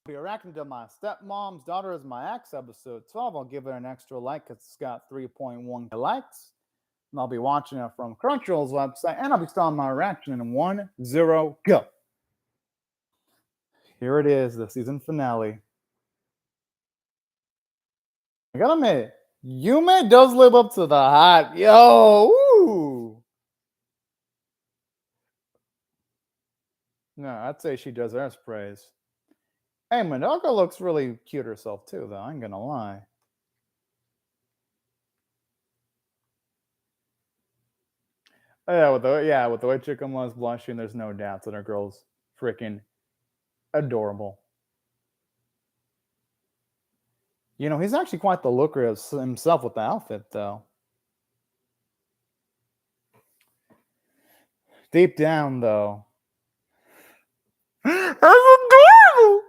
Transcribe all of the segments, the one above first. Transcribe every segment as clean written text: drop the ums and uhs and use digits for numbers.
be reacting to my stepmom's daughter is my ex episode 12. I'll give it an extra like because it's got 3.1 likes. And I'll be watching it from Crunchyroll's website, and I'll be starting my reaction in 1-0 go. Here it is, the season finale. I gotta admit, Yume does live up to the hype. Yo, woo. No, I'd say she deserves praise. Hey, Madoka looks really cute herself too, though. I ain't gonna lie. Oh, yeah, with the way Chicken was blushing, there's no doubt that our girl's freaking adorable. You know, he's actually quite the looker himself with the outfit, though. Deep down, though, that's adorable.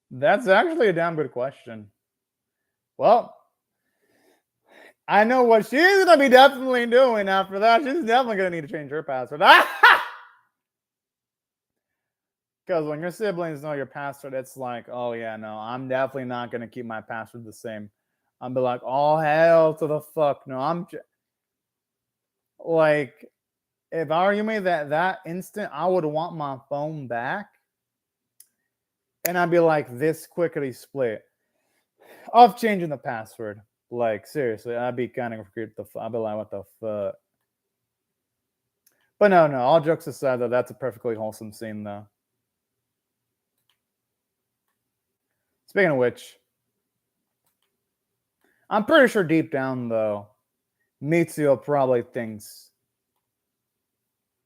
That's actually a damn good question. Well, I know what she's gonna be definitely doing after that. She's definitely gonna need to change her password. Because when your siblings know your password, it's like, oh yeah, no, I'm definitely not gonna keep my password the same. I'll be like, oh hell to the fuck no. Like, if I were you made that instant, I would want my phone back, and I'd be like this quickly split of changing the password. Like seriously, I'd be kind of creeped. I'd be like, what the fuck? But no. All jokes aside, though, that's a perfectly wholesome scene, though. Speaking of which, I'm pretty sure deep down, though, Mitsuo probably thinks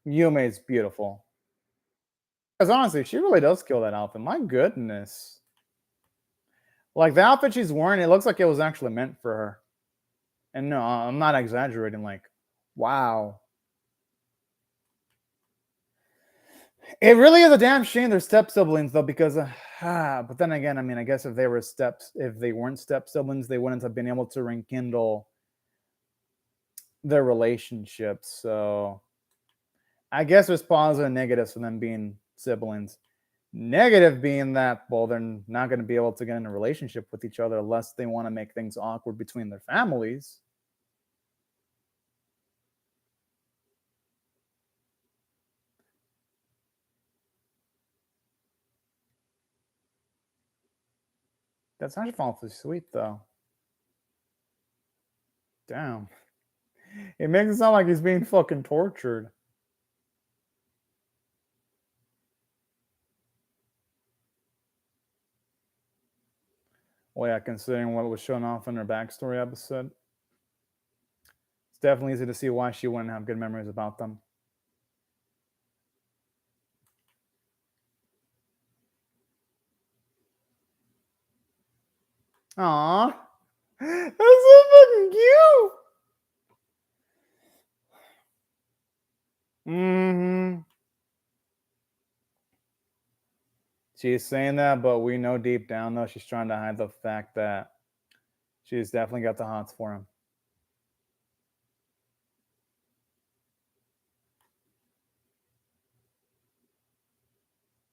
Yume's beautiful. Because honestly, she really does kill that outfit. My goodness. Like, the outfit she's wearing, it looks like it was actually meant for her. And no, I'm not exaggerating. Like, wow. It really is a damn shame they're step siblings, though, because, but then again, I mean, I guess if they weren't step siblings, they wouldn't have been able to rekindle their relationship. So I guess there's positive and negatives for them being siblings. Negative being that, well, they're not going to be able to get in a relationship with each other unless they want to make things awkward between their families. That's actually awfully sweet, though. Damn. It makes it sound like he's being fucking tortured. Well, yeah, considering what was shown off in her backstory episode, it's definitely easy to see why she wouldn't have good memories about them. Aww. That's so fucking cute. Mm-hmm. She's saying that, but we know deep down, though, she's trying to hide the fact that she's definitely got the hots for him.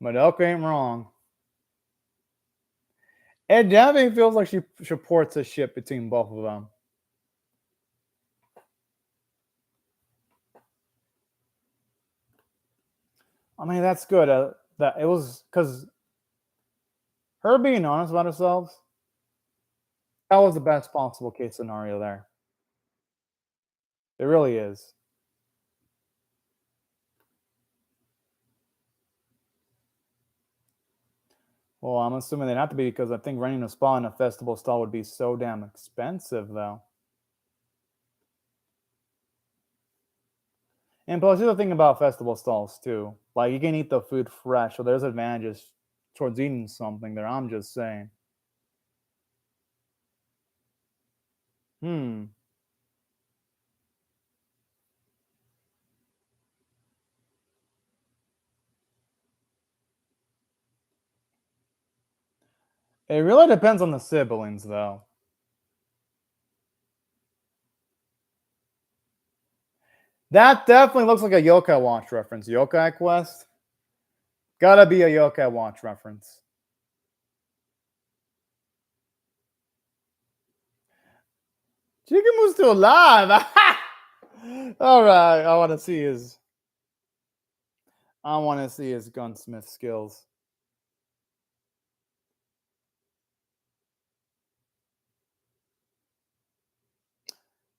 Madoka ain't wrong. It definitely feels like she supports a ship between both of them. I mean, that's good. That it was because her being honest about herself, that was the best possible case scenario there. It really is. Well, I'm assuming they'd have to be because I think renting a spa in a festival stall would be so damn expensive, though. And plus, here's the thing about festival stalls too. Like you can eat the food fresh, so there's advantages towards eating something there. I'm just saying. Hmm. It really depends on the siblings, though. That definitely looks like a Yokai Watch reference. Yokai Quest? Gotta be a Yokai Watch reference. Chikamu's still alive! Alright, I wanna see his gunsmith skills.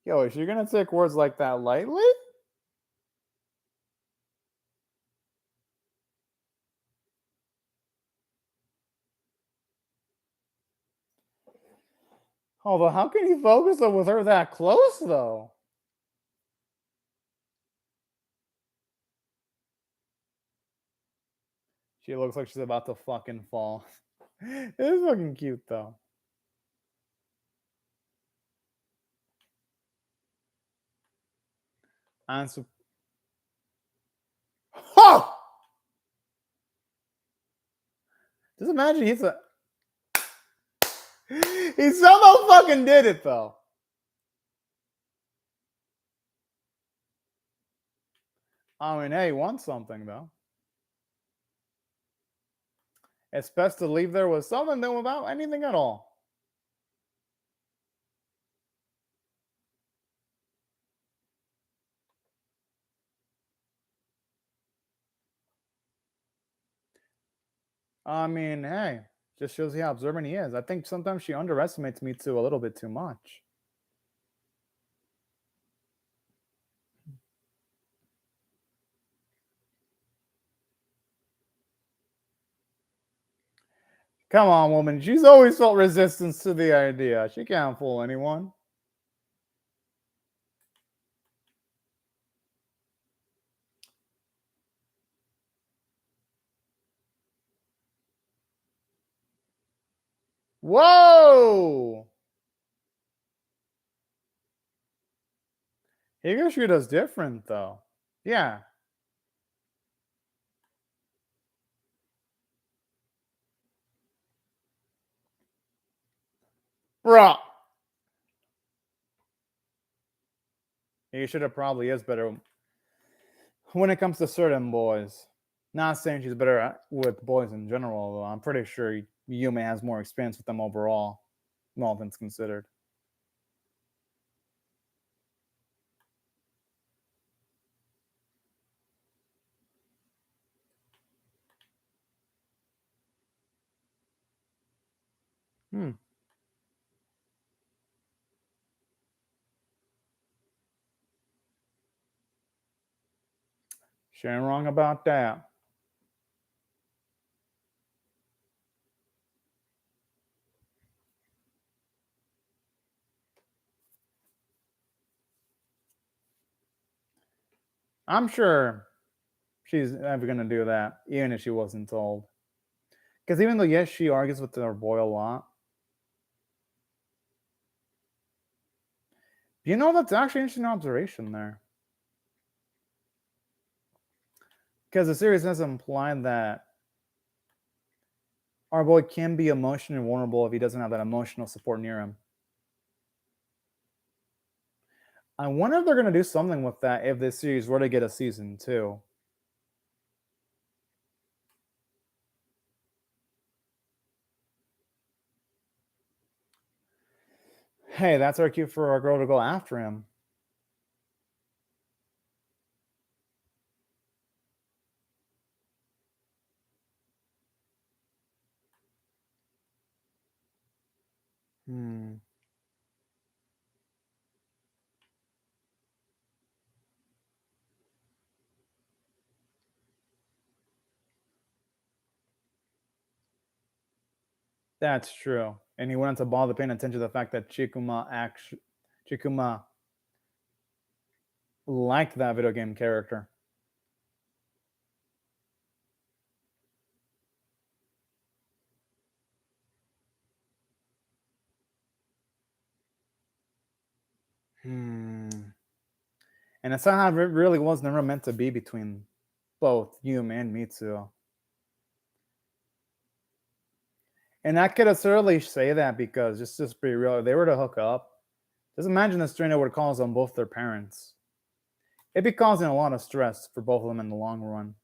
Yo, is she gonna take words like that lightly? Although, how can he focus with her that close, though? She looks like she's about to fucking fall. It is fucking cute, though. And so, oh! Just imagine he somehow fucking did it, though. I mean, hey, he won something, though. It's best to leave there with something than without anything at all. I mean, hey, just shows you how observant he is. I think sometimes she underestimates me too a little bit too much. Come on, woman. She's always felt resistance to the idea. She can't fool anyone. Whoa! Higashioda's different, though. Yeah. Bruh. Higashioda probably is better when it comes to certain boys. Not saying she's better with boys in general, though. I'm pretty sure Yume has more experience with them overall, all things considered. Hmm. She ain't wrong about that. I'm sure she's never going to do that, even if she wasn't told. Because even though, yes, she argues with her boy a lot, you know, that's actually an interesting observation there. Because the series has implied that our boy can be emotionally vulnerable if he doesn't have that emotional support near him. I wonder if they're going to do something with that if this series were to get a season 2. Hey, that's our cue for our girl to go after him. Hmm. That's true. And he went to bother paying attention to the fact that Chikuma liked that video game character. Hmm. And it's somehow it really was never meant to be between both Yume and Mitsuo. And I could necessarily say that because just be real, if they were to hook up, just imagine the strain it would cause on both their parents. It'd be causing a lot of stress for both of them in the long run.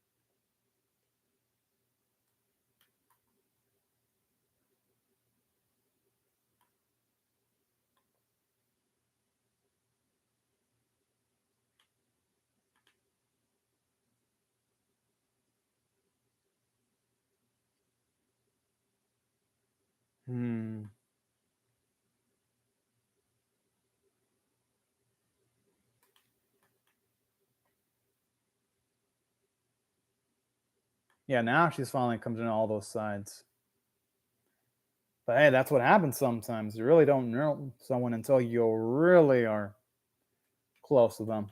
Hmm. Yeah, now she's finally comes in all those sides. But hey, that's what happens sometimes. You really don't know someone until you really are close to them.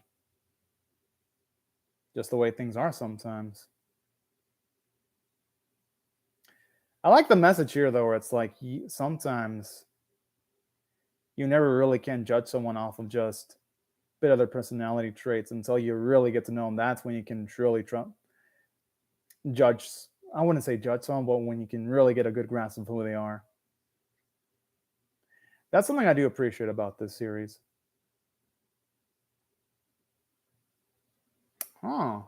Just the way things are sometimes. I like the message here though, where it's like sometimes you never really can judge someone off of just a bit of their personality traits until you really get to know them. That's when you can truly judge. I wouldn't say judge someone, but when you can really get a good grasp of who they are. That's something I do appreciate about this series. Huh.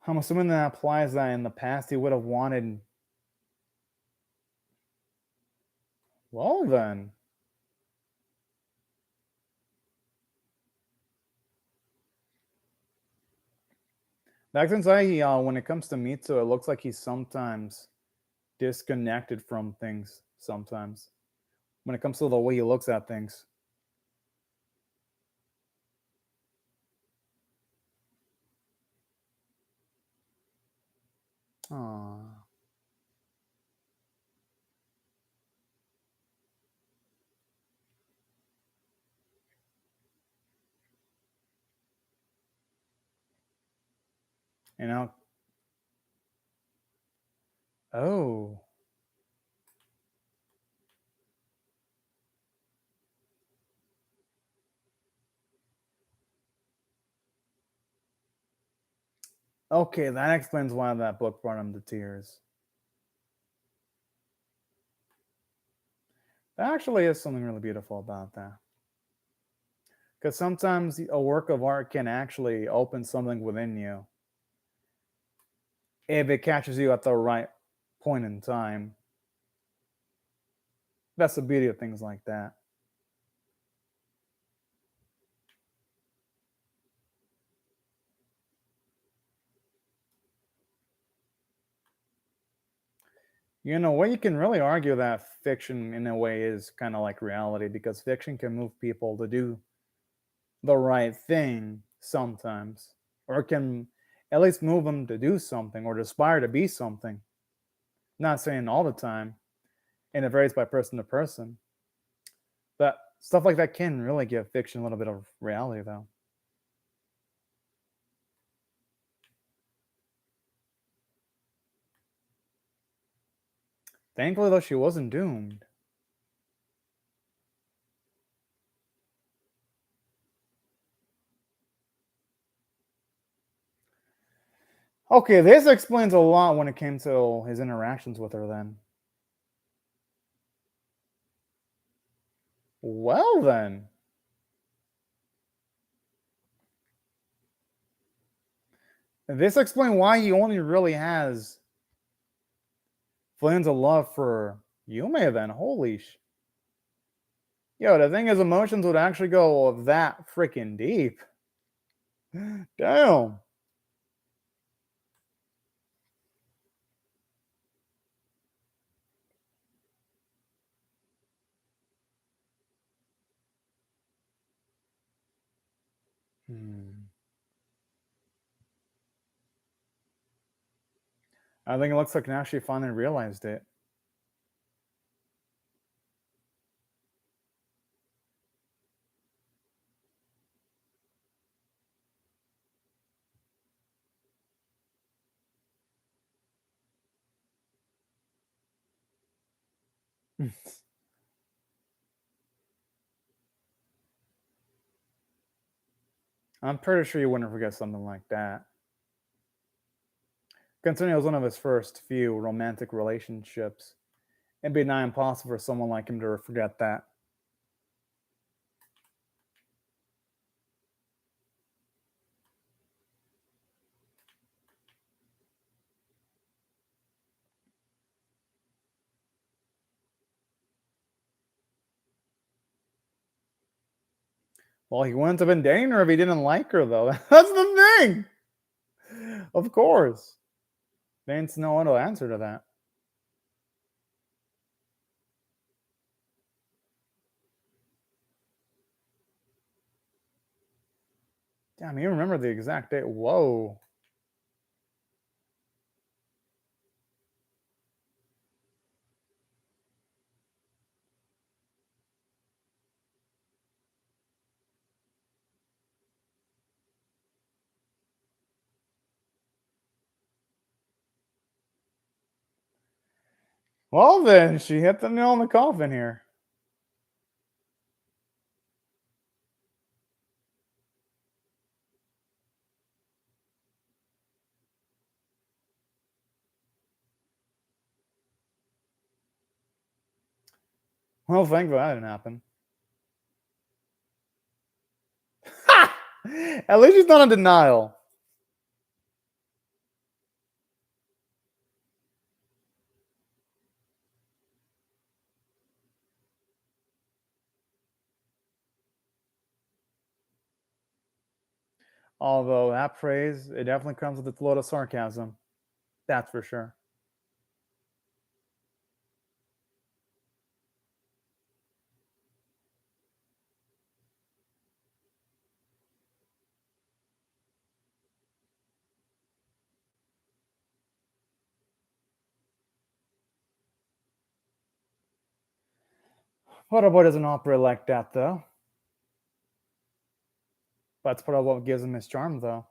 I'm assuming that applies that in the past he would have wanted. Well, then. Back since when it comes to Mitsu, it looks like he's sometimes disconnected from things. Sometimes, when it comes to the way he looks at things. Aww. You know. Oh. Okay, that explains why that book brought him to tears. That actually is something really beautiful about that. Because sometimes a work of art can actually open something within you if it catches you at the right point in time. That's the beauty of things like that. You know, what you can really argue that fiction, in a way, is kind of like reality because fiction can move people to do the right thing sometimes, or can at least move them to do something or to aspire to be something. Not saying all the time, and it varies by person to person. But stuff like that can really give fiction a little bit of reality, though. Thankfully, though, she wasn't doomed. Okay, this explains a lot when it came to his interactions with her then. Well, then. This explains why he only really has feelings of love for Yume then. Holy Yo, the thing is, emotions would actually go that freaking deep. Damn. Hmm. I think it looks like now she finally realized it. I'm pretty sure you wouldn't forget something like that. Considering it was one of his first few romantic relationships, it'd be nigh impossible for someone like him to forget that. Well, he wouldn't have been dating her if he didn't like her, though. That's the thing. Of course. They ain't no one to answer to that. Damn, you remember the exact date. Whoa. Well, then, she hit the nail in the coffin here. Well, thankfully that didn't happen. Ha! At least she's not in denial. Although that praise, it definitely comes with a load of sarcasm. That's for sure. Water boy doesn't operate like that, though. That's part of what gives him his charm, though.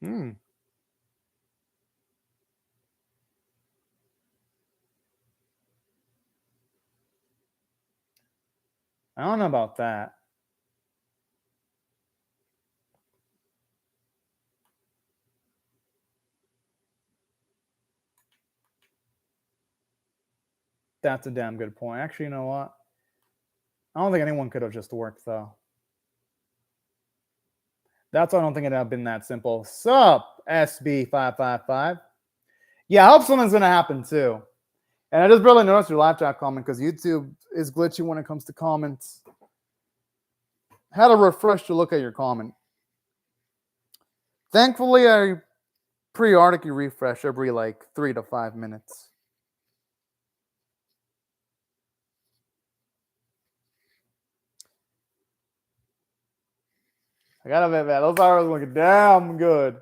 Hmm. I don't know about that. That's a damn good point. Actually, you know what? I don't think anyone could have just worked, though. That's why I don't think it'd have been that simple. Sup, SB555. Yeah, I hope something's going to happen, too. And I just barely noticed your live chat comment because YouTube is glitchy when it comes to comments. Had to refresh to look at your comment. Thankfully, I periodically refresh every like 3 to 5 minutes. I gotta admit, man, those hours look damn good.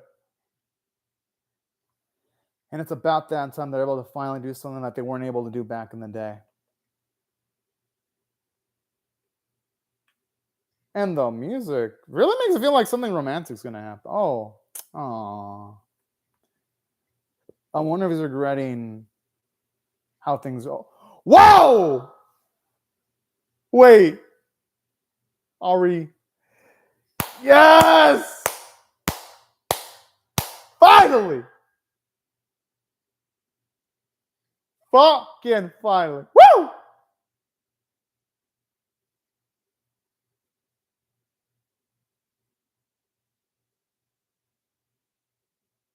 And it's about that time they're able to finally do something that they weren't able to do back in the day. And the music really makes it feel like something romantic's gonna happen. Oh, I wonder if he's regretting how things go. Whoa! Wait. Ari. Yes! Finally! Fucking finally. Woo!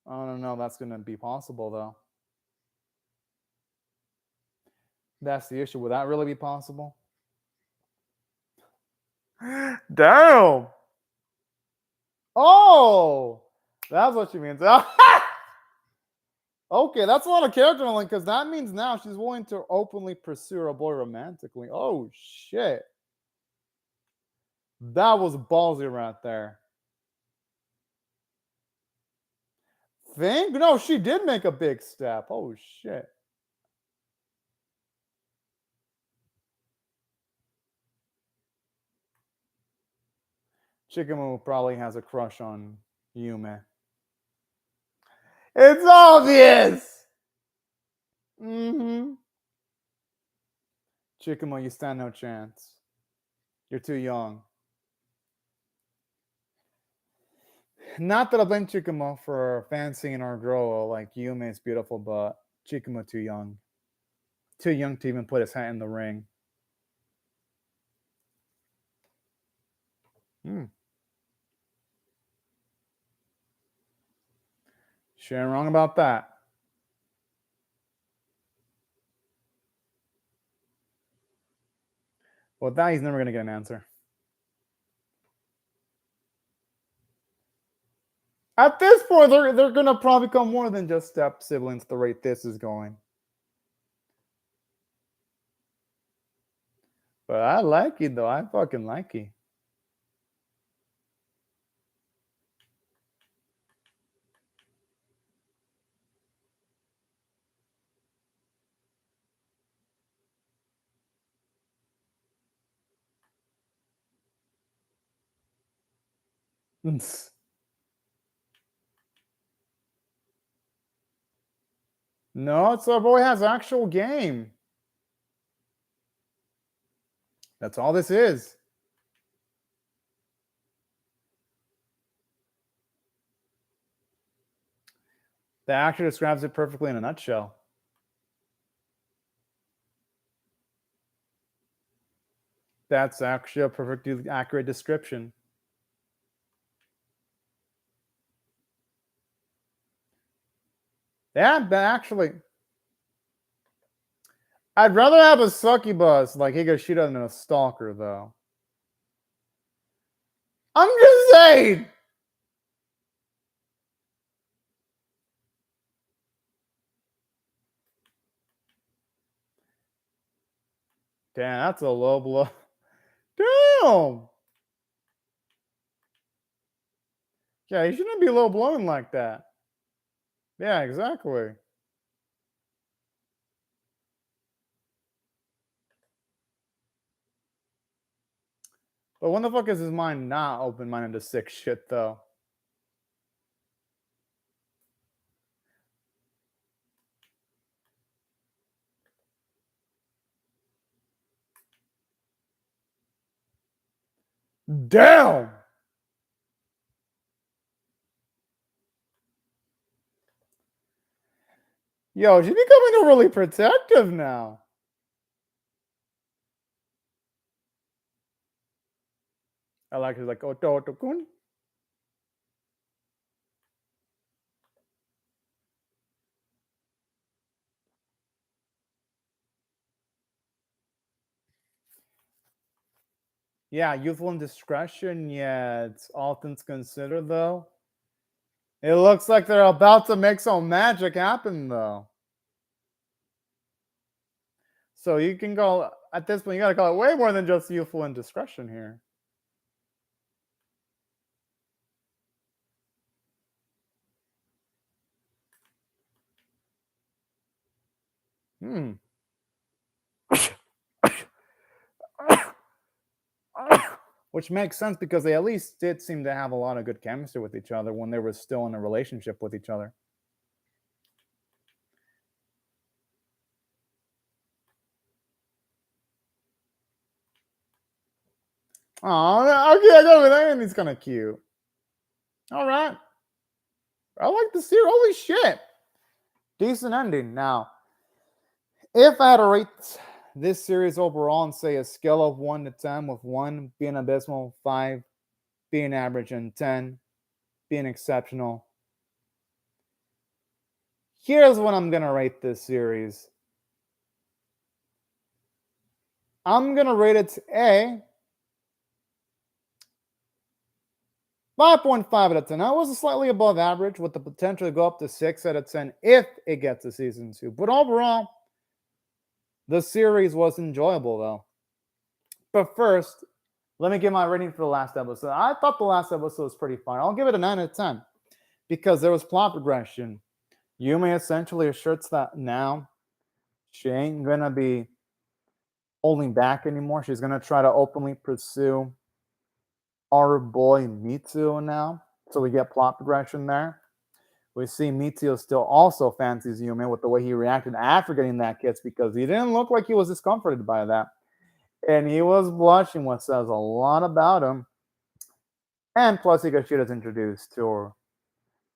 I don't know if that's gonna be possible though. That's the issue. Would that really be possible? Damn. Oh, that's what she means. Okay, that's a lot of character building because that means now she's willing to openly pursue her boy romantically. Oh shit. That was ballsy right there. Think? No, she did make a big step. Oh shit. Chikamu probably has a crush on Yume. It's obvious. Mm-hmm. Chikamo, you stand no chance. You're too young. Not that I blame Chikamo for fancying our girl like Yume is beautiful, but Chikamo too young. Too young to even put his hat in the ring. She ain't wrong about that. Well, that he's never going to get an answer. At this point, they're going to probably become more than just step siblings the rate this is going. But I like it, though. I fucking like it. No, it's our boy has actual game. That's all this is. The actor describes it perfectly in a nutshell. That's actually a perfectly accurate description. Yeah, but actually, I'd rather have a succubus like Higashida than a stalker, though. I'm just saying. Damn, that's a low blow. Damn. Yeah, you shouldn't be low blowing like that. Yeah, exactly. But when the fuck is his mind not open-minded to sick shit, though? Damn! Yo, she's becoming overly protective now. I like her like, Otokun. Yeah, youthful indiscretion, yeah, it's all things considered, though. It looks like they're about to make some magic happen, though. So you can go, at this point, you gotta call it way more than just youthful indiscretion here. Which makes sense because they at least did seem to have a lot of good chemistry with each other when they were still in a relationship with each other. Oh, okay, I got it. And he's kind of cute. All right. I like the series. Holy shit. Decent ending. Now, if I had to rate this series overall and say a scale of 1 to 10, with 1 being abysmal, 5 being average, and 10 being exceptional, here's what I'm going to rate this series. I'm going to rate it A 5.5 out of 10. That was slightly above average with the potential to go up to 6 out of 10 if it gets to season 2. But overall, the series was enjoyable, though. But first, let me give my rating for the last episode. I thought the last episode was pretty fun. I'll give it a 9 out of 10 because there was plot progression. Yumi essentially asserts that now she ain't going to be holding back anymore. She's going to try to openly pursue our boy Mitsu now. So we get plot progression there. We see Mitsuo still also fancies Yume with the way he reacted after getting that kiss because he didn't look like he was discomforted by that. And he was blushing, what says a lot about him. And plus, Higashira's introduced to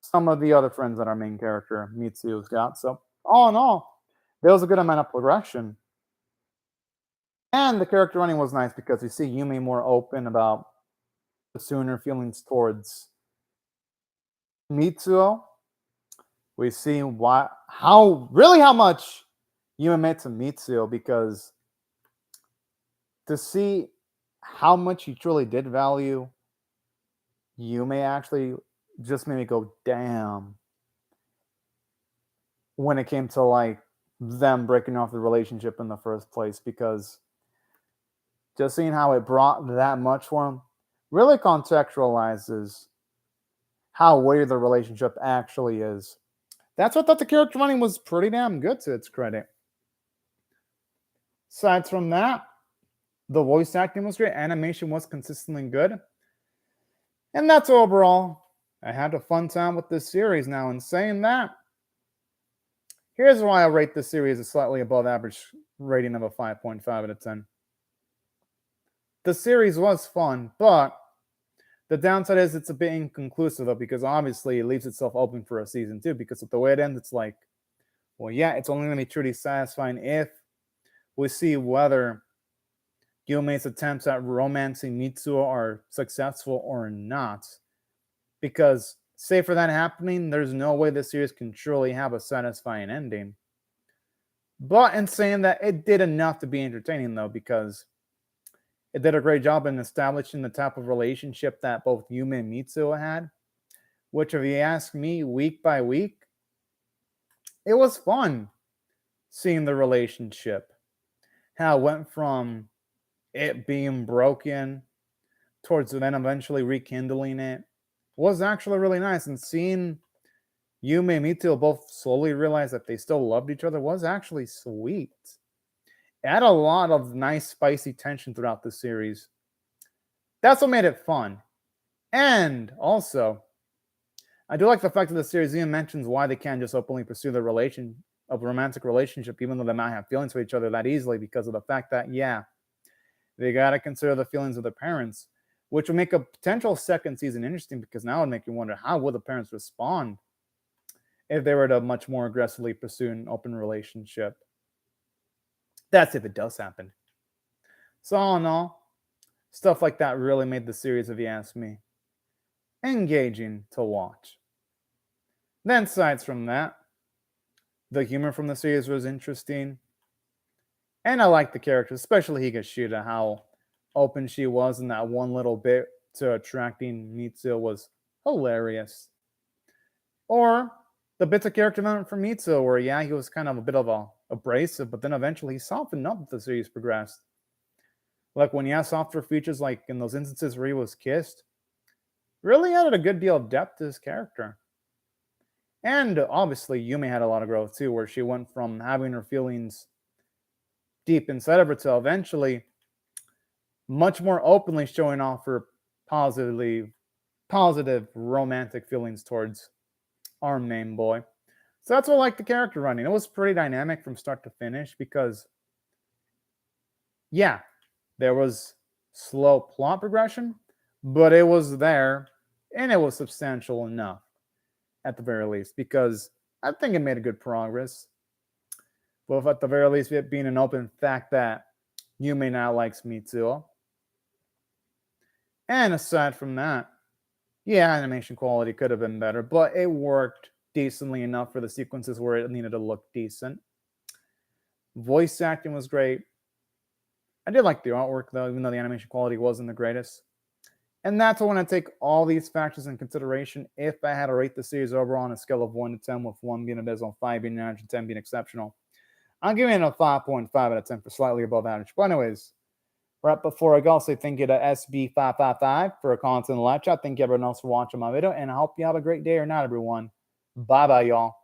some of the other friends that our main character, Mitsuo's got. So, all in all, there was a good amount of progression. And the character running was nice because we see Yume more open about pursuing her feelings towards Mitsuo. We see how much Yume meant to Mitsuo, because to see how much he truly did value Yume actually just made me go, damn, when it came to like them breaking off the relationship in the first place, because just seeing how it brought that much for him really contextualizes how weird the relationship actually is. That's what thought the character running was pretty damn good, to its credit. Aside from that, the voice acting was great, animation was consistently good. And that's overall. I had a fun time with this series. Now, in saying that, here's why I rate this series a slightly above average rating of a 5.5 out of 10. The series was fun, but the downside is it's a bit inconclusive, though, because obviously it leaves itself open for a season 2, because of the way it ends, it's like, well, yeah, it's only going to be truly satisfying if we see whether Yume's attempts at romancing Mitsuo are successful or not. Because, say for that happening, there's no way this series can truly have a satisfying ending. But in saying that, it did enough to be entertaining, though, because it did a great job in establishing the type of relationship that both Yume and Mitsuo had, which, if you ask me, week by week, it was fun seeing the relationship. How it went from it being broken towards then eventually rekindling it was actually really nice. And seeing Yume and Mitsuo both slowly realize that they still loved each other was actually sweet. It had a lot of nice, spicy tension throughout the series. That's what made it fun. And also, I do like the fact that the series even mentions why they can't just openly pursue the romantic relationship, even though they might have feelings for each other that easily, because of the fact that, yeah, they got to consider the feelings of the parents, which would make a potential second season interesting, because now it would make you wonder, how would the parents respond if they were to much more aggressively pursue an open relationship? That's if it does happen. So all in all, stuff like that really made the series, if you ask me, engaging to watch. Then, aside from that, the humor from the series was interesting. And I liked the characters, especially Higashira, how open she was in that one little bit to attracting Mitsuo was hilarious. Or the bits of character development from Mitsuo where, yeah, he was kind of a bit of a abrasive, but then eventually he softened up as the series progressed. Like when he has softer features, like in those instances where he was kissed, really added a good deal of depth to his character. And obviously, Yume had a lot of growth too, where she went from having her feelings deep inside of her to eventually much more openly showing off her positive romantic feelings towards our main boy. So that's what I like the character running. It was pretty dynamic from start to finish because, yeah, there was slow plot progression, but it was there and it was substantial enough at the very least, because I think it made a good progress. Well, at the very least, it being an open fact that Yume now likes Mitsuo. And aside from that, yeah, animation quality could have been better, but it worked decently enough for the sequences where it needed to look decent. Voice acting was great. I did like the artwork, though, even though the animation quality wasn't the greatest. And that's when I take all these factors in consideration. If I had to rate the series overall on a scale of 1 to 10, with 1 being abysmal, 5 being average, and 10 being exceptional, I'm giving it a 5.5 out of 10 for slightly above average. But anyways, right before I go, I'll say thank you to SB555 for a content live chat. Thank you everyone else for watching my video, and I hope you have a great day or night, everyone. Bye-bye, y'all.